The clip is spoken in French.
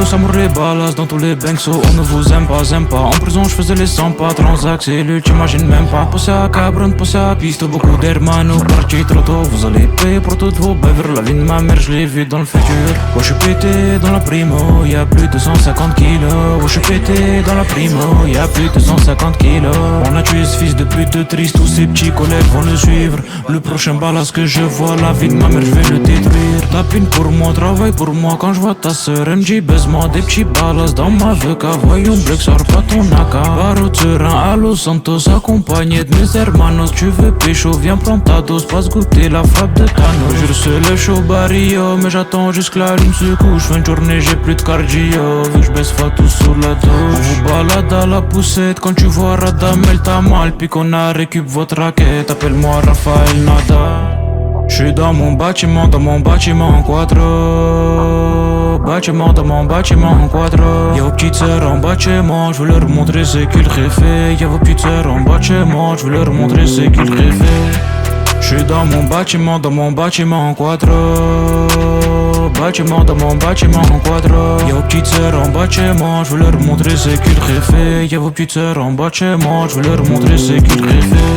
s'amour les balas dans tous les banks. On ne vous aime pas. En prison je faisais les 100 pas. Transac c'est lui, t'imagines même pas. Poussé à cabron, poussé à piste. Beaucoup d'hermanos partis trop tôt. Vous allez payer pour toutes vos bavures. La vie de ma mère je l'ai vue dans le futur. Oh je suis pété dans la primo, y'a plus de 150 kilos. Oh je suis pété dans la primo, y'a plus de 150 kilos. On a tué ce fils de pute triste. Tous ces petits collègues vont le suivre. Le prochain balas que je vois, la vie de ma mère je vais le détruire. Tapine pour moi, travaille pour moi. Quand je vois ta sœur, elle me dit baise-moi. Des petits balas dans ma VK. Voyons bleu, sors pas ton AK. Barreau de serein à Los Santos, accompagné de mes hermanos. Tu veux pécho, viens prendre ta dose. Passe goûter la frappe de Thanos. Je reçois le show barrio, mais j'attends jusque la lune se couche. Fin de journée, j'ai plus de cardio. Vu que je baisse pas tout sous la douche. On vous balade à la poussette. Quand tu vois Radamel, t'as mal. Puis qu'on a récup votre raquette. Appelle-moi Rafael Nadal. J'suis dans mon bâtiment en quadro. Bâtiment dans mon bâtiment en quadro. Y'a vos petites sœurs en bâtiment, j'veux leur montrer ce qu'ils réfait. Y'a vos petites sœurs en bâtiment, j'veux leur montrer ce qu'ils réfait. J'suis dans mon bâtiment en quadro. Bâtiment dans mon bâtiment en quadro. Y'a vos petites sœurs en bâtiment, j'veux leur montrer ce qu'ils réfait. Y'a vos petites sœurs en bâtiment, j'veux leur montrer ce qu'ils réfait.